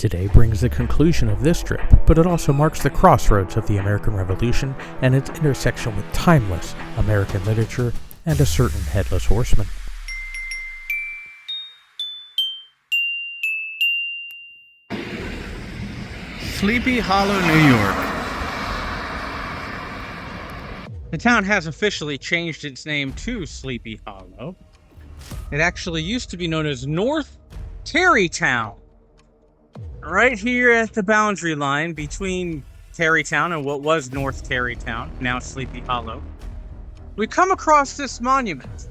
Today brings the conclusion of this trip, but it also marks the crossroads of the American Revolution and its intersection with timeless American literature and a certain Headless Horseman. Sleepy Hollow, New York. The town has officially changed its name to Sleepy Hollow. It actually used to be known as North Tarrytown. Right here at the boundary line between Tarrytown and what was North Tarrytown, now Sleepy Hollow, we come across this monument.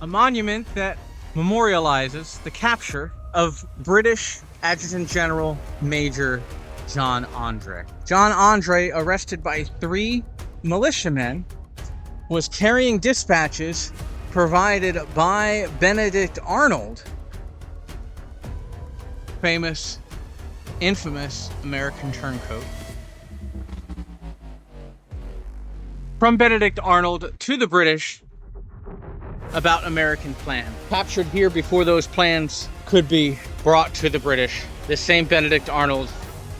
A monument that memorializes the capture of British Adjutant General Major John André. John André, arrested by 3 militiamen, was carrying dispatches provided by Benedict Arnold, famous, infamous American turncoat. From Benedict Arnold to the British about American plan. Captured here before those plans could be brought to the British. This same Benedict Arnold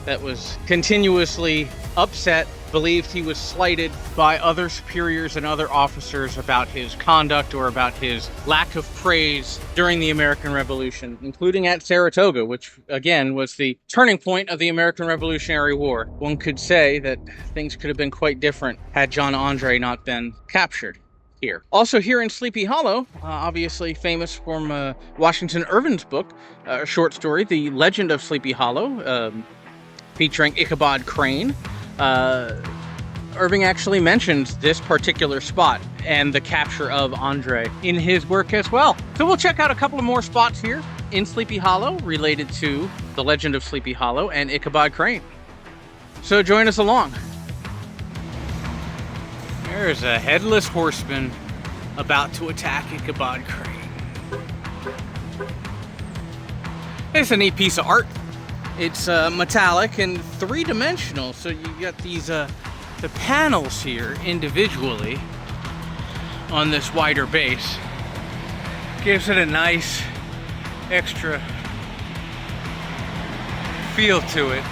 that was continuously upset, believed he was slighted by other superiors and other officers about his conduct or about his lack of praise during the American Revolution, including at Saratoga, which again was the turning point of the American Revolutionary War. One could say that things could have been quite different had John André not been captured here. Also here in Sleepy Hollow, obviously famous from Washington Irving's book, a short story, The Legend of Sleepy Hollow, featuring Ichabod Crane. Irving actually mentions this particular spot and the capture of André in his work as well. So we'll check out a couple of more spots here in Sleepy Hollow related to the legend of Sleepy Hollow and Ichabod Crane. So join us along. There's a Headless Horseman about to attack Ichabod Crane. It's a neat piece of art. It's metallic and 3-dimensional, so you got these the panels here individually on this wider base. Gives it a nice extra feel to it.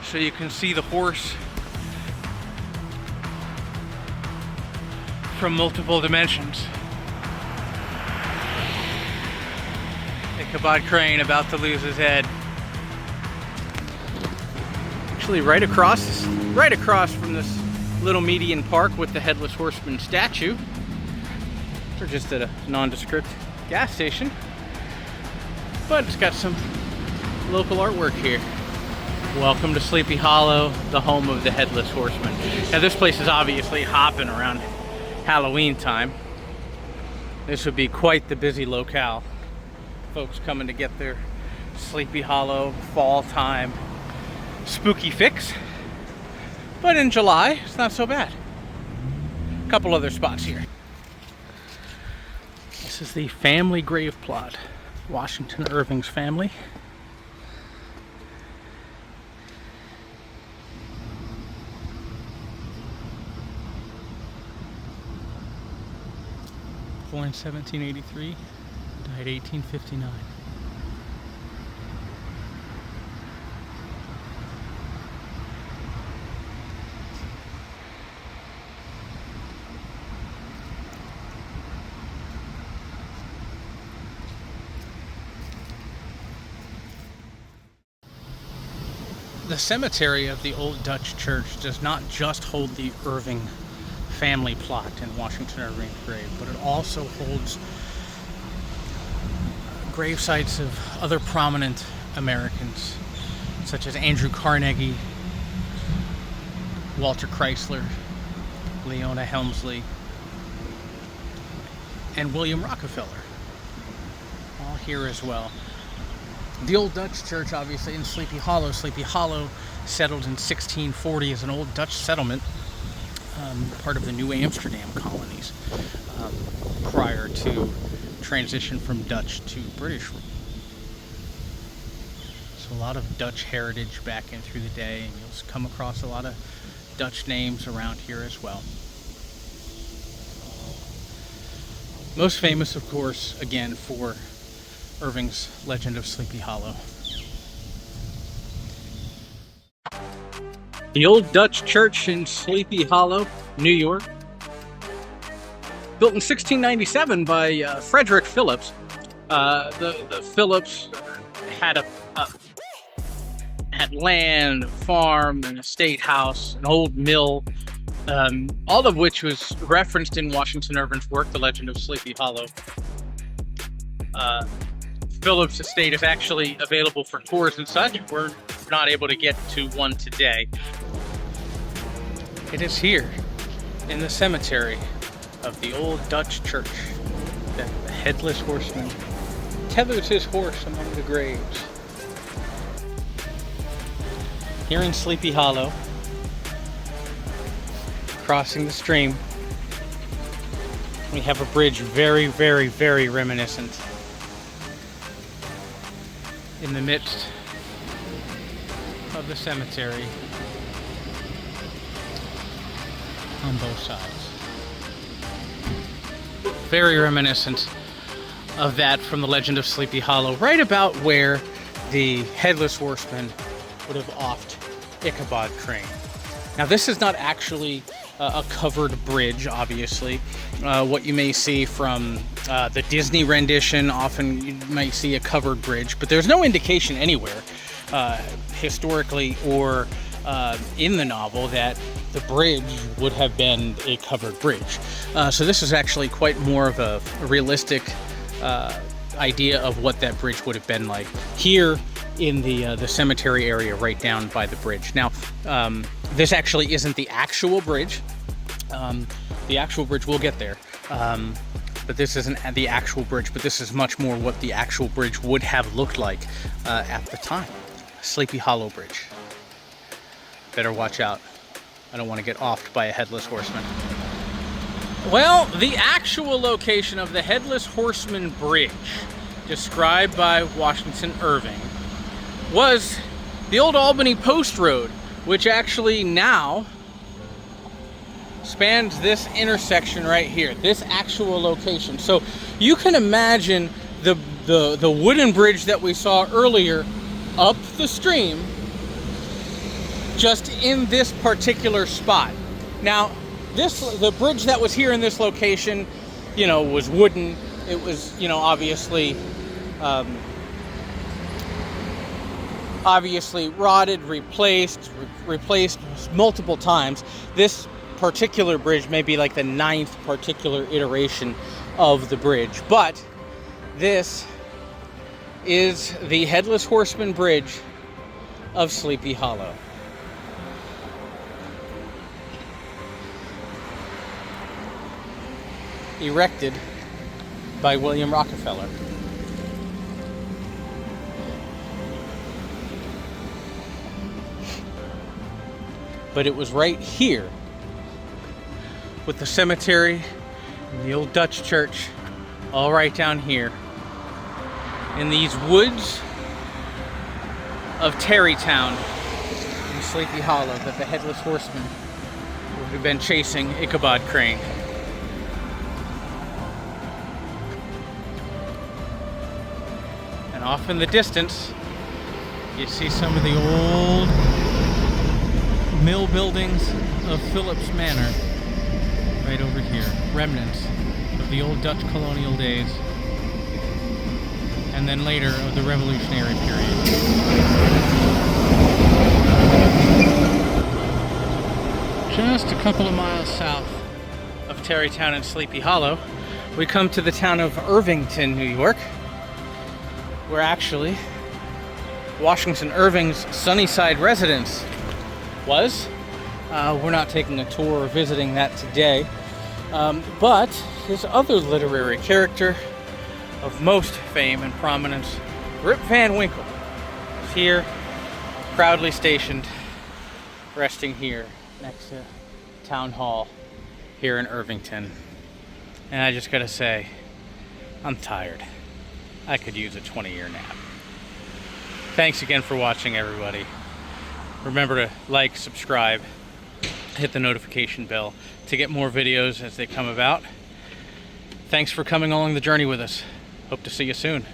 So you can see the horse from multiple dimensions. Ichabod Crane about to lose his head. Actually right across from this little median park with the Headless Horseman statue. We're just at a nondescript gas station, but it's got some local artwork here. Welcome to Sleepy Hollow, the home of the Headless Horseman. Now this place is obviously hopping around Halloween time. This would be quite the busy locale. Folks coming to get their Sleepy Hollow fall time spooky fix. But in July, it's not so bad. A couple other spots here. This is the family grave plot. Washington Irving's family. Born in 1783. Died 1859. The cemetery of the Old Dutch Church does not just hold the Irving family plot in Washington Irving's grave, but it also holds grave sites of other prominent Americans, such as Andrew Carnegie, Walter Chrysler, Leona Helmsley, and William Rockefeller, all here as well. The Old Dutch Church, obviously, in Sleepy Hollow. Sleepy Hollow settled in 1640 as an old Dutch settlement, part of the New Amsterdam colonies, prior to transition from Dutch to British rule. So a lot of Dutch heritage back in through the day, and you'll come across a lot of Dutch names around here as well. Most famous, of course, again, for Irving's Legend of Sleepy Hollow. The Old Dutch Church in Sleepy Hollow, New York. Built in 1697 by Frederick Phillips. The Phillips had had land, a farm, an estate house, an old mill, all of which was referenced in Washington Irving's work, The Legend of Sleepy Hollow. Phillips' estate is actually available for tours and such. We're not able to get to one today. It is here, in the cemetery of the Old Dutch Church, that the Headless Horseman tethers his horse among the graves. Here in Sleepy Hollow, crossing the stream, we have a bridge very, very, very reminiscent. In the midst of the cemetery on both sides. Very reminiscent of that from the Legend of Sleepy Hollow, right about where the Headless Horseman would have offed Ichabod Crane. Now, this is not actually a covered bridge, obviously. What you may see from the Disney rendition, often you might see a covered bridge, but there's no indication anywhere, historically or in the novel, that the bridge would have been a covered bridge. So this is actually quite more of a realistic idea of what that bridge would have been like here in the cemetery area right down by the bridge. Now, this actually isn't the actual bridge. The actual bridge, we'll get there. But this isn't the actual bridge, but this is much more what the actual bridge would have looked like at the time. Sleepy Hollow Bridge. Better watch out. I don't want to get offed by a Headless Horseman. Well, the actual location of the Headless Horseman Bridge, described by Washington Irving, was the old Albany Post Road, which actually now spans this intersection right here, this actual location. So you can imagine the wooden bridge that we saw earlier up the stream, just in this particular spot. Now, the bridge that was here in this location, was wooden. It was, obviously rotted, replaced multiple times. This particular bridge may be like the 9th particular iteration of the bridge, but this is the Headless Horseman Bridge of Sleepy Hollow. Erected by William Rockefeller. But it was right here, with the cemetery and the Old Dutch Church, all right down here, in these woods of Tarrytown in Sleepy Hollow, that the Headless Horseman would have been chasing Ichabod Crane. And off in the distance, you see some of the old mill buildings of Phillips Manor right over here. Remnants of the old Dutch colonial days, and then later of the Revolutionary period. Just a couple of miles south of Tarrytown and Sleepy Hollow, we come to the town of Irvington, New York, where actually Washington Irving's Sunnyside residence was. We're not taking a tour or visiting that today, but his other literary character of most fame and prominence, Rip Van Winkle, is here, proudly stationed, resting here next to Town Hall here in Irvington. And I just gotta say, I'm tired. I could use a 20-year nap. Thanks again for watching, everybody. Remember to like, subscribe, hit the notification bell to get more videos as they come about. Thanks for coming along the journey with us. Hope to see you soon.